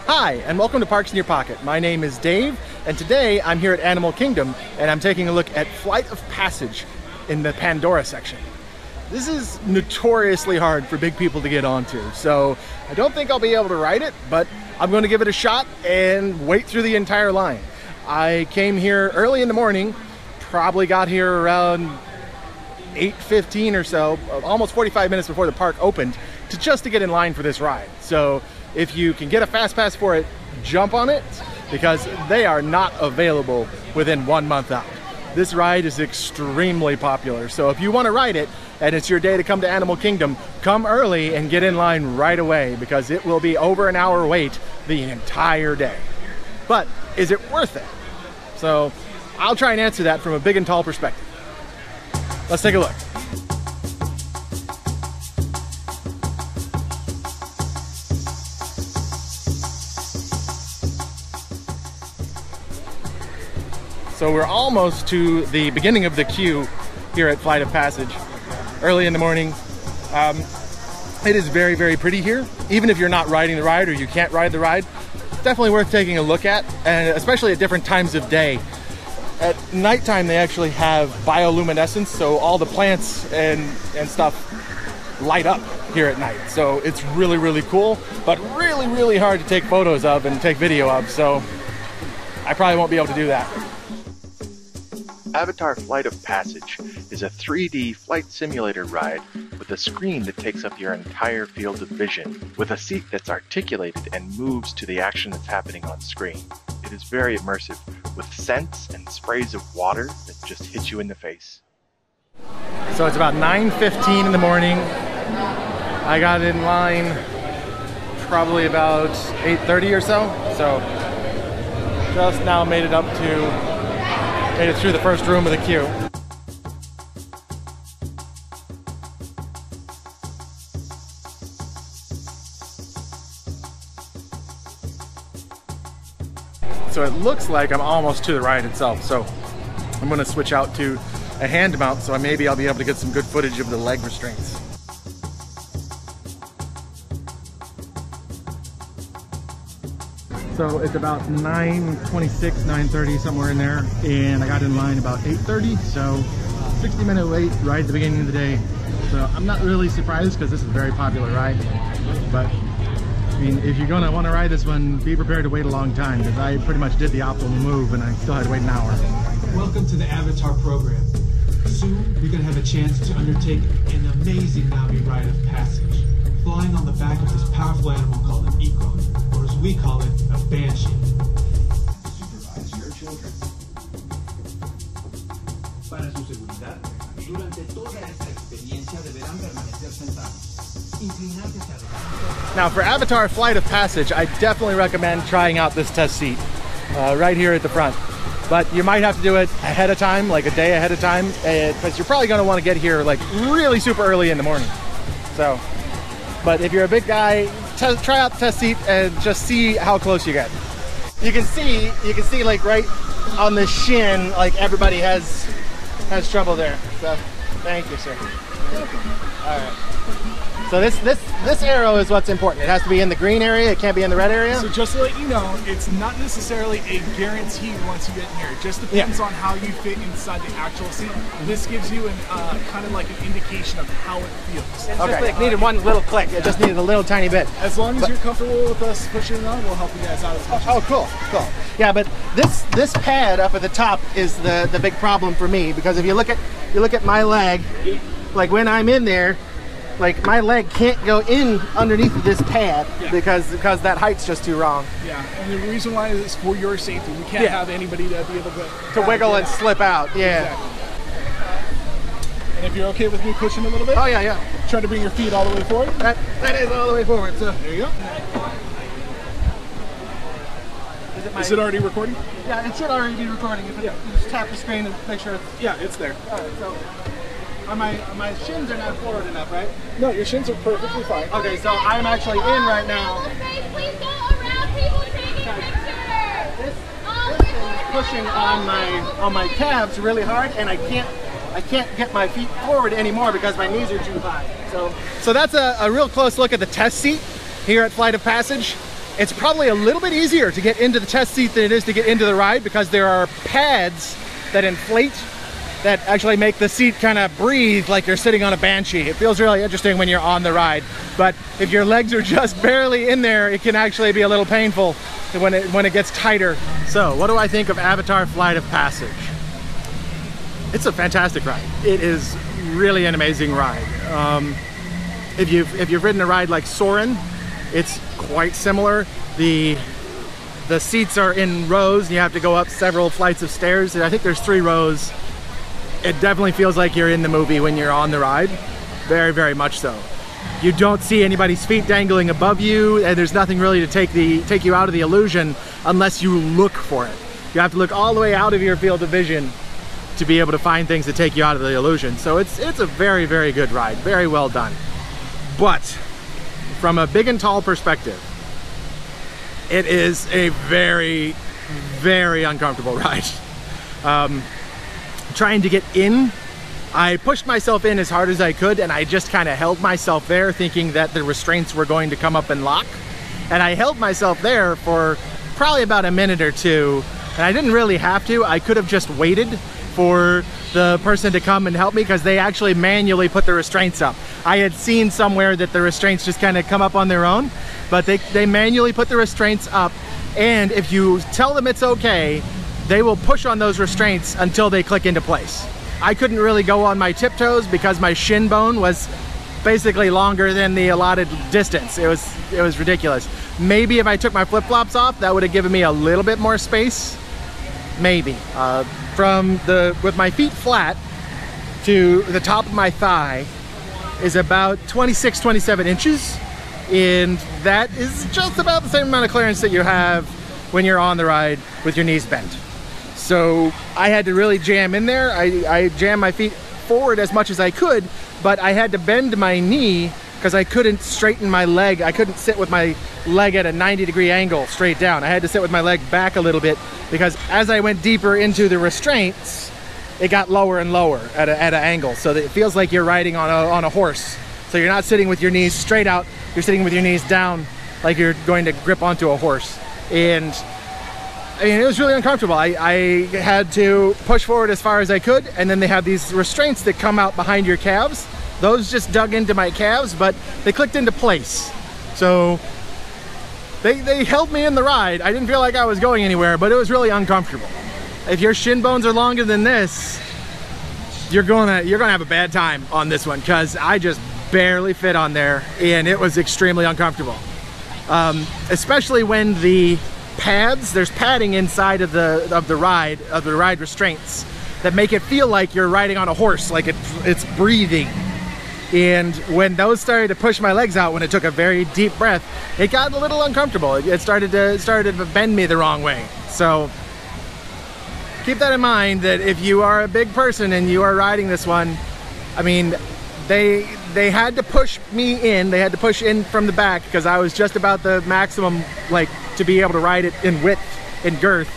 Hi, and welcome to Parks in Your Pocket. My name is Dave, and today I'm here at Animal Kingdom, and I'm taking a look at Flight of Passage in the Pandora section. This is notoriously hard for big people to get onto, so I don't think I'll be able to ride it, but I'm going to give it a shot and wait through the entire line. I came here early in the morning, probably got here around 8:15 or so, almost 45 minutes before the park opened, just to get in line for this ride. So if you can get a fast pass for it, jump on it, because they are not available within 1 month out. This ride is extremely popular, so if you want to ride it and it's your day to come to Animal Kingdom, come early and get in line right away, because it will be over an hour wait the entire day. But is it worth it? So I'll try and answer that from a big and tall perspective. Let's take a look. So we're almost to the beginning of the queue here at Flight of Passage, early in the morning. It is very, very pretty here. Even if you're not riding the ride or you can't ride the ride, definitely worth taking a look at, and especially at different times of day. At nighttime, they actually have bioluminescence, so all the plants and stuff light up here at night. So it's really, really cool, but really, really hard to take photos of and take video of, so I probably won't be able to do that. Avatar Flight of Passage is a 3D flight simulator ride with a screen that takes up your entire field of vision, with a seat that's articulated and moves to the action that's happening on screen. It is very immersive, with scents and sprays of water that just hit you in the face. So it's about 9:15 in the morning. I got in line probably about 8:30 or so. So just now made it through the first room of the queue. So it looks like I'm almost to the ride itself. So I'm going to switch out to a hand mount, so maybe I'll be able to get some good footage of the leg restraints. So it's about 9:26, 9:30, somewhere in there, and I got in line about 8:30, so 60-minute wait right at the beginning of the day. So I'm not really surprised, because this is a very popular ride, but I mean, if you're gonna want to ride this one, be prepared to wait a long time, because I pretty much did the optimal move and I still had to wait an hour. Welcome to the Avatar program. Soon, you're gonna have a chance to undertake an amazing Navi rite of passage, flying on the back of this powerful animal called an eagle, or as we call it, a banshee. Supervise your children. Para su seguridad, durante toda esta experiencia deberán permanecer sentados. Inclinarse hacia adelante. Now for Avatar Flight of Passage, I definitely recommend trying out this test seat right here at the front. But you might have to do it ahead of time, like a day ahead of time, because you're probably going to want to get here like really super early in the morning. So, but if you're a big guy, try out the test seat and just see how close you get. You can see like right on the shin, like everybody has trouble there. So, thank you, sir. All right. So this arrow is what's important. It has to be in the green area. It can't be in the red area. So just to let you know, it's not necessarily a guarantee once you get in here. It just depends on how you fit inside the actual seat. This gives you an kind of like an indication of how it feels. Okay. It needed one little click. It just needed a little tiny bit. As long as you're comfortable with us pushing it on, we'll help you guys out as much. Oh, cool. Yeah, but this pad up at the top is the big problem for me, because if you look at my leg, like when I'm in there, like my leg can't go in underneath this pad because that height's just too wrong. Yeah, and the reason why is for your safety. We can't have anybody to be able to wiggle and slip out. Yeah. Exactly. And if you're okay with me pushing a little bit? Oh yeah. Try to bring your feet all the way forward. That is all the way forward. So there you go. Is it already recording? Yeah, it should already be recording. You just tap the screen and make sure it's there. All right, so my shins are not forward enough, right? No, your shins are perfectly fine. Okay, so I'm actually in right now. Please go around people taking pictures. This is pushing on my calves really hard, and I can't get my feet forward anymore because my knees are too high. So that's a real close look at the test seat here at Flight of Passage. It's probably a little bit easier to get into the test seat than it is to get into the ride, because there are pads that inflate that actually make the seat kind of breathe like you're sitting on a Banshee. It feels really interesting when you're on the ride, but if your legs are just barely in there, it can actually be a little painful when it gets tighter. So what do I think of Avatar Flight of Passage? It's a fantastic ride. It is really an amazing ride. If you've ridden a ride like Soarin', it's quite similar. The seats are in rows and you have to go up several flights of stairs, and I think there's 3 rows. It definitely feels like you're in the movie when you're on the ride. Very, very much so. You don't see anybody's feet dangling above you, and there's nothing really to take you out of the illusion unless you look for it. You have to look all the way out of your field of vision to be able to find things that take you out of the illusion. So it's a very, very good ride. Very well done. But from a big and tall perspective, it is a very, very uncomfortable ride. Trying to get in, I pushed myself in as hard as I could, and I just kind of held myself there thinking that the restraints were going to come up and lock. And I held myself there for probably about a minute or two, and I didn't really have to. I could have just waited for the person to come and help me, because they actually manually put the restraints up. I had seen somewhere that the restraints just kind of come up on their own, but they manually put the restraints up, and if you tell them it's okay, they will push on those restraints until they click into place. I couldn't really go on my tiptoes because my shin bone was basically longer than the allotted distance. It was ridiculous. Maybe if I took my flip-flops off, that would have given me a little bit more space. Maybe. With my feet flat to the top of my thigh is about 26, 27 inches. And that is just about the same amount of clearance that you have when you're on the ride with your knees bent. So I had to really jam in there. I jammed my feet forward as much as I could, but I had to bend my knee because I couldn't straighten my leg. I couldn't sit with my leg at a 90-degree angle straight down. I had to sit with my leg back a little bit, because as I went deeper into the restraints, it got lower and lower at an angle, so that it feels like you're riding on a horse. So you're not sitting with your knees straight out, you're sitting with your knees down like you're going to grip onto a horse. And I mean, it was really uncomfortable. I had to push forward as far as I could, and then they have these restraints that come out behind your calves. Those just dug into my calves, but they clicked into place. So they held me in the ride. I didn't feel like I was going anywhere, but it was really uncomfortable. If your shin bones are longer than this, you're gonna have a bad time on this one, because I just barely fit on there, and it was extremely uncomfortable. Especially when there's padding inside of the ride restraints that make it feel like you're riding on a horse, like it's breathing. And when those started to push my legs out, when it took a very deep breath, it got a little uncomfortable. It started to bend me the wrong way. So keep that in mind, that if you are a big person and you are riding this one, I mean, they had to push me in. They had to push in from the back, because I was just about the maximum, like, to be able to ride it in width, in girth,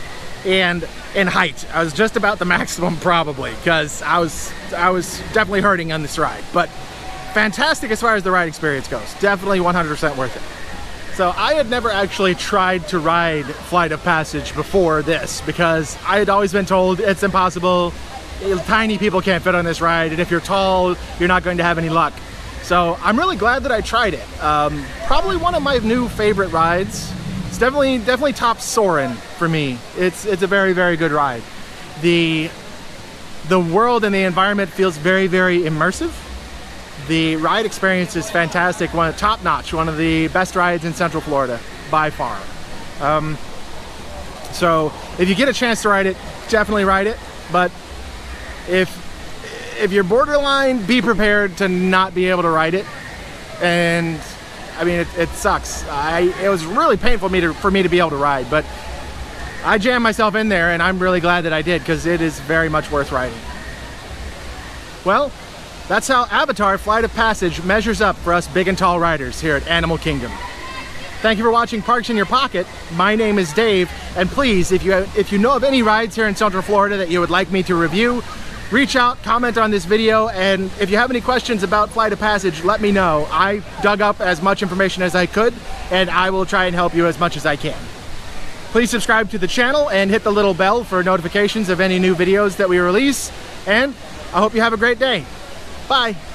and in height. I was just about the maximum, probably, because I was definitely hurting on this ride. But fantastic as far as the ride experience goes. Definitely 100% worth it. So I had never actually tried to ride Flight of Passage before this, because I had always been told it's impossible. Tiny people can't fit on this ride, and if you're tall, you're not going to have any luck. So I'm really glad that I tried it. Probably one of my new favorite rides. It's definitely tops Soarin' for me. It's a very, very good ride. The world and the environment feels very, very immersive. The ride experience is fantastic, top notch, one of the best rides in Central Florida by far. So if you get a chance to ride it, definitely ride it. But if you're borderline, be prepared to not be able to ride it. And I mean, it sucks. It was really painful for me to be able to ride, but I jammed myself in there, and I'm really glad that I did, because it is very much worth riding. Well, that's how Avatar Flight of Passage measures up for us big and tall riders here at Animal Kingdom. Thank you for watching Parks in Your Pocket. My name is Dave, and please, if you know of any rides here in Central Florida that you would like me to review, reach out, comment on this video, and if you have any questions about Flight of Passage, let me know. I dug up as much information as I could, and I will try and help you as much as I can. Please subscribe to the channel and hit the little bell for notifications of any new videos that we release, and I hope you have a great day. Bye!